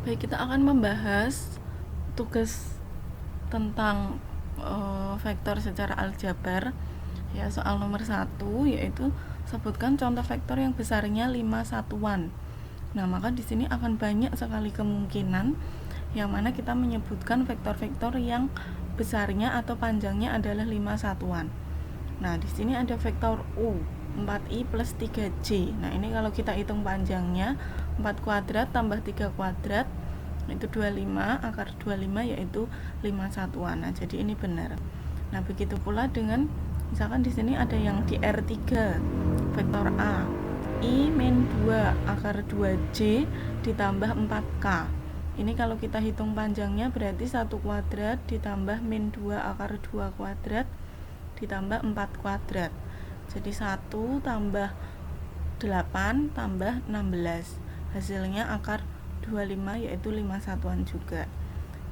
Baik, kita akan membahas tugas tentang vektor secara aljabar. Ya, soal nomor 1 yaitu sebutkan contoh vektor yang besarnya 5 satuan. Nah, maka di sini akan banyak sekali kemungkinan yang mana kita menyebutkan vektor-vektor yang besarnya atau panjangnya adalah 5 satuan. Nah, di sini ada vektor U 4i plus 3j. Nah, ini kalau kita hitung panjangnya 4 kuadrat tambah 3 kuadrat itu 25, akar 25 yaitu 5 satuan. Nah, jadi ini benar. Nah, begitu pula dengan misalkan di sini ada yang di R3 vektor A I min 2 akar 2J ditambah 4K. Ini kalau kita hitung panjangnya berarti 1 kuadrat ditambah min 2 akar 2 kuadrat ditambah 4 kuadrat. Jadi 1 tambah 8 tambah 16. Hasilnya akar 25 yaitu 5 satuan juga.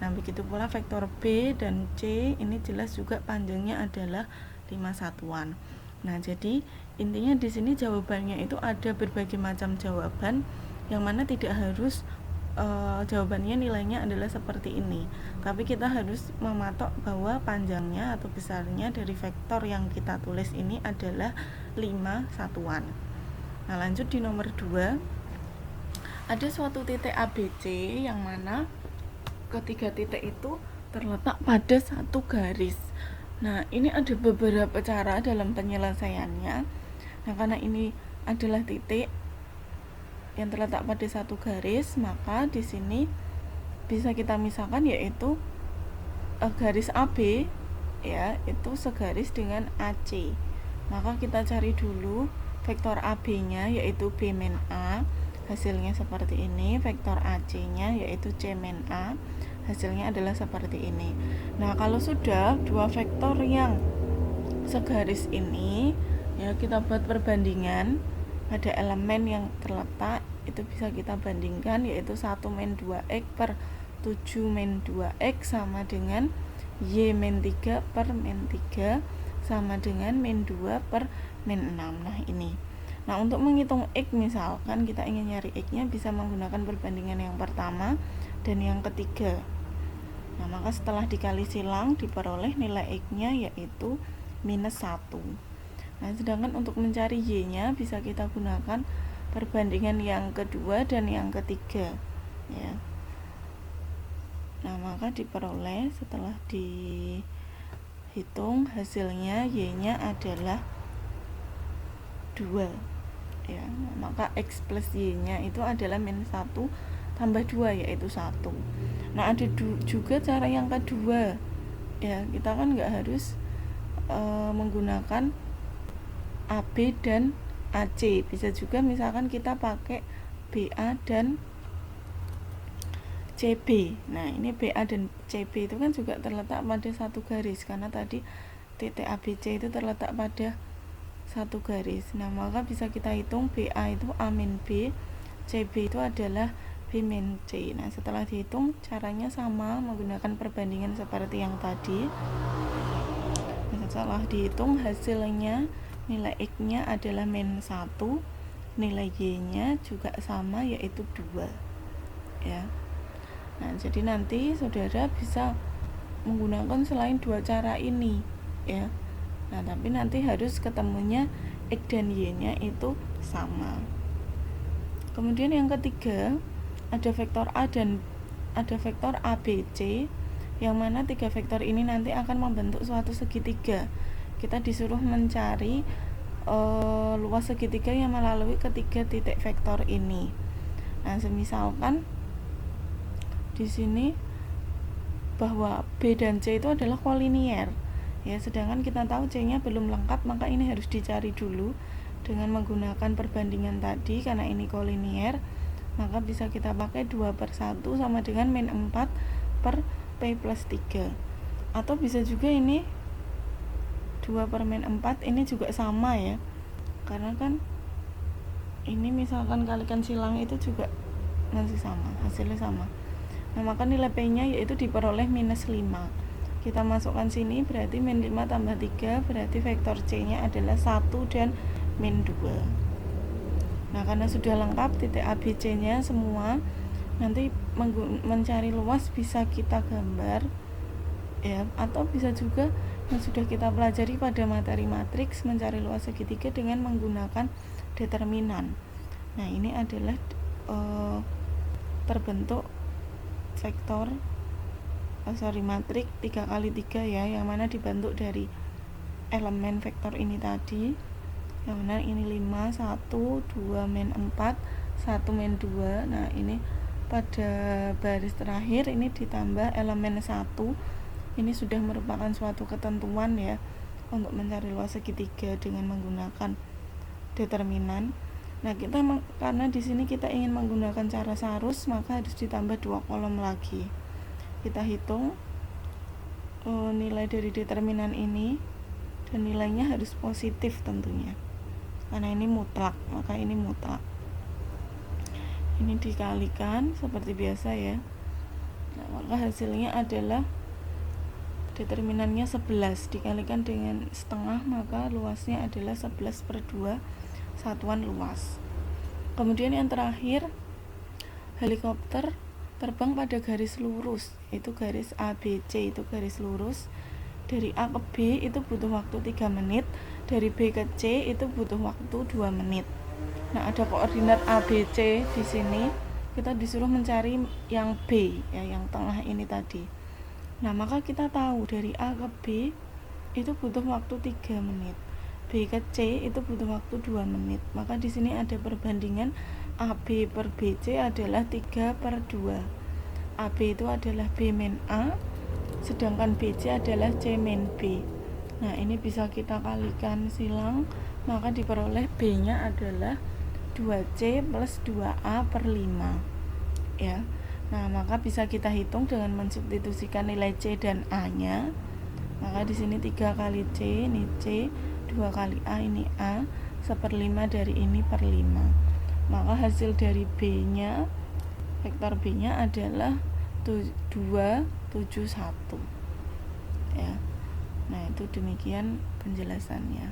Nah, begitu pula vektor B dan C ini jelas juga panjangnya adalah 5 satuan. Nah, jadi intinya di sini jawabannya itu ada berbagai macam jawaban yang mana tidak harus jawabannya nilainya adalah seperti ini. Tapi kita harus mematok bahwa panjangnya atau besarnya dari vektor yang kita tulis ini adalah 5 satuan. Nah, lanjut di nomor 2. Ada suatu titik ABC yang mana ketiga titik itu terletak pada satu garis. Nah, ini ada beberapa cara dalam penyelesaiannya. Nah, karena ini adalah titik yang terletak pada satu garis, maka di sini bisa kita misalkan yaitu garis AB ya, itu segaris dengan AC. Maka kita cari dulu vektor AB-nya yaitu B min A. Hasilnya seperti ini. Vektor AC-nya yaitu C min A. Hasilnya adalah seperti ini. Nah, kalau sudah dua vektor yang segaris ini ya, kita buat perbandingan pada elemen yang terletak, itu bisa kita bandingkan yaitu 1 min 2x per 7 min 2x sama dengan y min 3 per min 3 sama dengan min 2 per min 6. Nah, ini. Nah, untuk menghitung x misalkan kita ingin nyari x-nya, bisa menggunakan perbandingan yang pertama dan yang ketiga. Nah, maka setelah dikali silang diperoleh nilai x-nya yaitu minus 1. Nah, sedangkan untuk mencari y-nya bisa kita gunakan perbandingan yang kedua dan yang ketiga ya. Nah, maka diperoleh setelah dihitung hasilnya y-nya adalah 2 ya. Nah, maka x plus y-nya itu adalah min 1 tambah 2 yaitu 1. Nah, ada juga cara yang kedua ya, kita kan nggak harus menggunakan AB dan AC. Bisa juga misalkan kita pakai BA dan CB. Nah, ini BA dan CB itu kan juga terletak pada satu garis, karena tadi titik ABC itu terletak pada satu garis. Nah, maka bisa kita hitung BA itu A min B, CB itu adalah B min C. Nah, setelah dihitung caranya sama, menggunakan perbandingan seperti yang tadi. Nah, setelah dihitung hasilnya nilai x-nya adalah min 1, nilai y-nya juga sama yaitu 2 ya. Nah, jadi nanti saudara bisa menggunakan selain dua cara ini ya. Nah, tapi nanti harus ketemunya x dan y-nya itu sama. Kemudian yang ketiga, ada vektor A dan ada vektor ABC yang mana tiga vektor ini nanti akan membentuk suatu segitiga. Kita disuruh mencari luas segitiga yang melalui ketiga titik vektor ini. Nah, semisalkan di sini bahwa B dan C itu adalah kolinier ya, sedangkan kita tahu C-nya belum lengkap, maka ini harus dicari dulu dengan menggunakan perbandingan tadi. Karena ini kolinier, maka bisa kita pakai 2 per 1 sama dengan min 4 per P plus 3. Atau bisa juga ini 2 per min 4 ini juga sama ya, karena kan ini misalkan kalikan silang itu juga masih sama, hasilnya sama. Nah, maka nilai P nya yaitu diperoleh minus 5. Kita masukkan sini, berarti min 5 tambah 3, berarti vektor C nya adalah 1 dan min 2. Nah, karena sudah lengkap titik ABC nya semua, Nanti mencari luas bisa kita gambar ya, atau bisa juga yang sudah kita pelajari pada materi matriks mencari luas segitiga dengan menggunakan determinan. Nah, ini adalah terbentuk vektor matrik 3x3 ya, yang mana dibentuk dari elemen vektor ini tadi, yang mana ini 5, 1, 2 min 4, 1 min 2. Nah, ini pada baris terakhir ini ditambah elemen 1. Ini sudah merupakan suatu ketentuan ya untuk mencari luas segitiga dengan menggunakan determinan. Nah, kita karena di sini kita ingin menggunakan cara sarus, maka harus ditambah 2 kolom lagi. Kita hitung nilai dari determinan ini, dan nilainya harus positif tentunya, karena ini mutlak, maka ini mutlak. Ini dikalikan seperti biasa ya. Nah, maka hasilnya adalah determinannya 11 dikalikan dengan setengah, maka luasnya adalah 11/2 satuan luas. Kemudian yang terakhir, helikopter terbang pada garis lurus, itu garis ABC, itu garis lurus. Dari A ke B itu butuh waktu 3 menit, dari B ke C itu butuh waktu 2 menit. Nah, ada koordinat ABC di sini. Kita disuruh mencari yang B ya, yang tengah ini tadi. Nah, maka kita tahu dari A ke B itu butuh waktu 3 menit. B ke C itu butuh waktu 2 menit. Maka di sini ada perbandingan AB per BC adalah 3/2. AB itu adalah B min A, sedangkan BC adalah C min B. Nah, ini bisa kita kalikan silang, maka diperoleh B-nya adalah 2C plus 2A/5 ya. Nah, maka bisa kita hitung dengan mensubstitusikan nilai C dan A-nya. Maka di sini 3 kali C, ini C, 2 kali A, ini A, 1/5 dari ini per 5. Maka hasil dari B-nya, vektor B-nya adalah 271 ya. Nah, itu demikian penjelasannya.